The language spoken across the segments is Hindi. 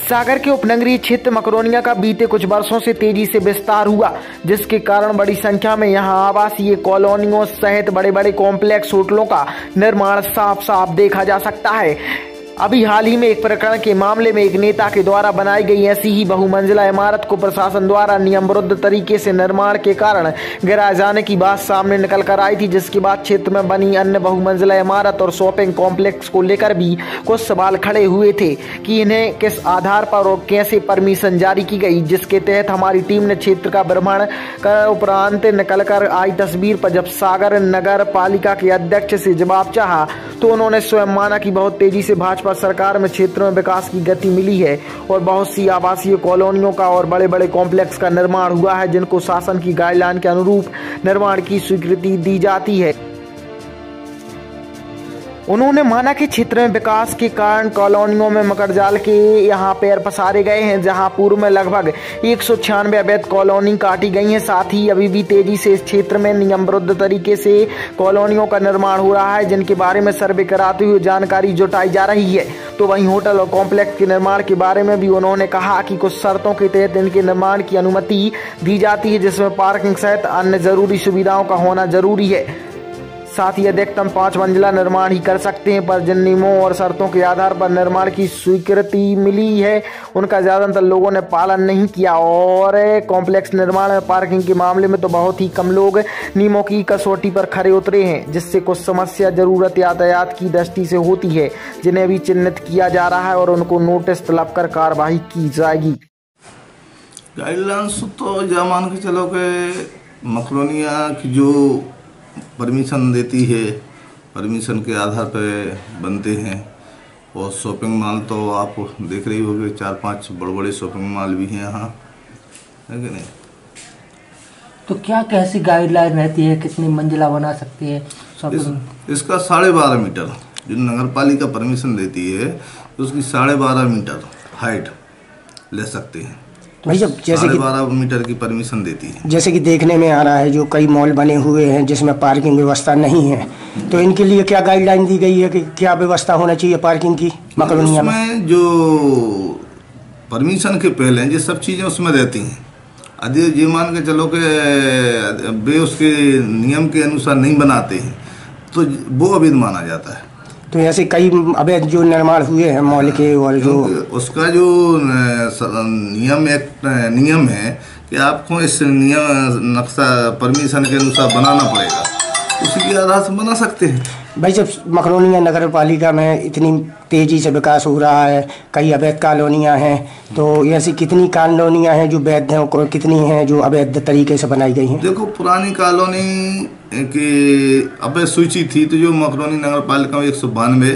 सागर के उपनगरीय क्षेत्र मकरोनिया का बीते कुछ वर्षों से तेजी से विस्तार हुआ, जिसके कारण बड़ी संख्या में यहां आवासीय कॉलोनियों सहित बड़े बड़े कॉम्प्लेक्स होटलों का निर्माण साफ साफ देखा जा सकता है। अभी हाल ही में एक प्रकरण के मामले में एक नेता के द्वारा बनाई गई ऐसी ही बहुमंजिला इमारत को प्रशासन द्वारा नियम विरुद्ध तरीके से निर्माण के कारण गिराए जाने की बात सामने निकल कर आई थी, जिसके बाद क्षेत्र में बनी अन्य बहुमंजिला इमारत और शॉपिंग कॉम्प्लेक्स को लेकर भी कुछ सवाल खड़े हुए थे कि इन्हें किस आधार पर और कैसे परमिशन जारी की गई, जिसके तहत हमारी टीम ने क्षेत्र का भ्रमण कर उपरांत निकल कर आई तस्वीर पर जब सागर नगर पालिका के अध्यक्ष से जवाब चाहा तो उन्होंने स्वयं माना कि बहुत तेजी से भाजपा सरकार में क्षेत्र में विकास की गति मिली है और बहुत सी आवासीय कॉलोनियों का और बड़े बड़े कॉम्प्लेक्स का निर्माण हुआ है, जिनको शासन की गाइडलाइन के अनुरूप निर्माण की स्वीकृति दी जाती है। उन्होंने माना कि क्षेत्र में विकास के कारण कॉलोनियों में मकड़जाल के यहाँ पैर पसारे गए हैं, जहाँ पूर्व में लगभग 196 अवैध कॉलोनी काटी गई हैं। साथ ही अभी भी तेजी से इस क्षेत्र में नियम विरुद्ध तरीके से कॉलोनियों का निर्माण हो रहा है, जिनके बारे में सर्वे कराते हुए जानकारी जुटाई जा रही है। तो वहीं होटल और कॉम्प्लेक्स के निर्माण के बारे में भी उन्होंने कहा कि कुछ शर्तों के तहत इनके निर्माण की अनुमति दी जाती है, जिसमें पार्किंग सहित अन्य जरूरी सुविधाओं का होना जरूरी है। साथ ही अधिकतम 5 मंजिला निर्माण ही कर सकते हैं, पर जिन नियमों और शर्तों के आधार पर निर्माण की स्वीकृति मिली है उनका ज्यादातर लोगों ने पालन नहीं किया और कॉम्प्लेक्स निर्माण में पार्किंग के मामले में तो बहुत ही कम लोग नियमों की कसौटी पर खरे उतरे हैं, जिससे कुछ समस्या जरूरत यातायात की दृष्टि से होती है, जिन्हें भी चिन्हित किया जा रहा है और उनको नोटिस तलब कर कार्रवाई की जाएगी। गाइडलाइंस तो जा मान के चलो कि मकरोनिया की जो परमिशन देती है, परमिशन के आधार पर बनते हैं। और शॉपिंग मॉल तो आप देख रही होगी, 4-5 बड़े शॉपिंग मॉल भी हैं यहाँ, है कि नहीं? तो क्या कैसी गाइडलाइन रहती है, कितनी मंजिला बना सकती है शॉपिंग? इसका 12.5 मीटर जो नगर पालिका परमिशन देती है, तो उसकी 12.5 मीटर हाइट ले सकते हैं। भाई जब जैसे कि 12 मीटर की परमिशन देती है। जैसे कि देखने में आ रहा है जो कई मॉल बने हुए हैं जिसमें पार्किंग व्यवस्था नहीं है, तो इनके लिए क्या गाइडलाइन दी गई है कि क्या व्यवस्था होना चाहिए पार्किंग की मकरोनिया में? उसमें जो परमिशन के पहले ये सब चीज़ें उसमें रहती हैं। यदि ये मान के चलो कि वे उसके नियम के अनुसार नहीं बनाते हैं तो वो अवैध माना जाता है। तो ऐसे कई अवैध जो निर्माण हुए हैं मॉल के, और जो उसका जो नियम है कि आपको इस नियम नक्शा परमिशन के अनुसार बनाना पड़ेगा, उसी के आधार से बना सकते हैं। भाई जब मकरोनिया नगर पालिका में इतनी तेजी से विकास हो रहा है, कई अवैध कॉलोनियाँ हैं, तो ऐसी कितनी कॉलोनियाँ हैं जो वैध हैं और कितनी हैं जो अवैध तरीके से बनाई गई हैं? देखो, पुरानी कॉलोनी की अवैध सूची थी, तो जो मकरोनी नगर पालिका में 192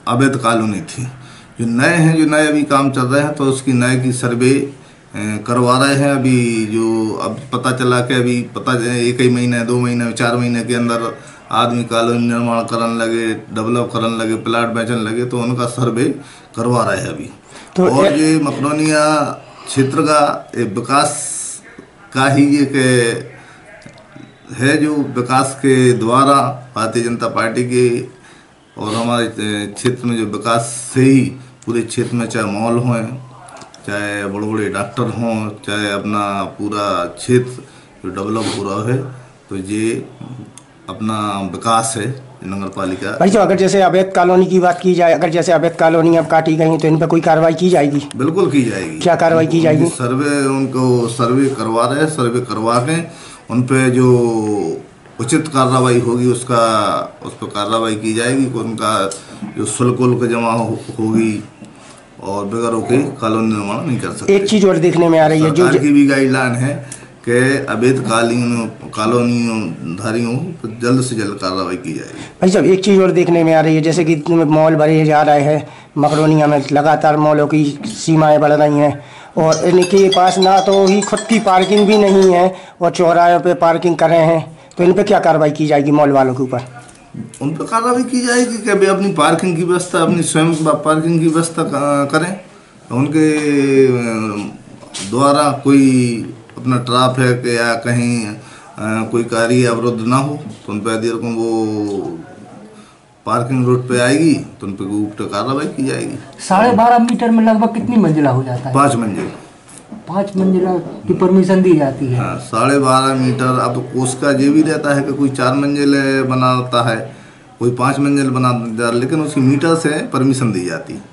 अवैध कॉलोनी थी। जो नए हैं, जो नए अभी काम चल रहे हैं, तो उसकी नए की सर्वे करवा रहे हैं। अभी जो अब पता चला कि अभी पता 1 ही महीने, 2 महीने, 4 महीने के अंदर आदमी कॉलोनी निर्माण करने लगे, डेवलप करने लगे, प्लाट बेचने लगे, तो उनका सर्वे करवा रहे हैं अभी। तो और ये मकरोनिया क्षेत्र का विकास का ही एक है, जो विकास के द्वारा भारतीय जनता पार्टी के और हमारे क्षेत्र में जो विकास से ही पूरे क्षेत्र में चाहे मॉल हों, चाहे बड़े बड़े डॉक्टर हों, चाहे अपना पूरा क्षेत्र जो डेवलप हो रहा है, तो ये अपना विकास है नगर पालिका। भाई तो अगर जैसे अवैध कॉलोनी की बात की जाए, अगर जैसे अवैध कॉलोनी अब काटी गई तो इन पर कोई कार्रवाई की जाएगी? बिल्कुल की जाएगी। क्या कार्रवाई की जाएगी? उनको सर्वे करवा रहे हैं, सर्वे करवा के उन पे जो उचित कार्रवाई होगी उस पर कार्रवाई की जाएगी। उनका जो शुल्क जमा होगी और बगैर रोके कॉलोनी निर्माण नहीं कर सकते। एक चीज और देखने में आ रही है, जो की भी गाइडलाइन है कि अवैध कॉलोनीधारियों पर जल्द से जल्द कार्रवाई की जाएगी। भाई साहब एक चीज़ और देखने में आ रही है, जैसे कि मॉल बढ़े जा रहे हैं मकरोनिया में, लगातार मॉलों की सीमाएं बढ़ रही हैं और इनके पास ना तो ही खुद की पार्किंग भी नहीं है और चौराहों पे पार्किंग कर रहे हैं, तो इन पर क्या कार्रवाई की जाएगी मॉल वालों के ऊपर? उन पर कार्रवाई की जाएगी कि वे अपनी पार्किंग की व्यवस्था, अपनी स्वयं पार्किंग की व्यवस्था करें। उनके द्वारा कोई अपना ट्रैफिक या कहीं कोई कार्य अवरुद्ध ना हो, तो उन पर यदि वो पार्किंग रोड पे आएगी तो उन पर उल्टा कार्रवाई की जाएगी। 12.5 मीटर में लगभग कितनी मंजिला हो जाता है? 5 मंजिल। 5 मंजिला की परमिशन दी जाती है। हाँ, 12.5 मीटर। अब उसका ये भी रहता है कि कोई 4 मंजिल बनाता है, कोई 5 मंजिल बना, लेकिन उसकी मीटर से परमिशन दी जाती है।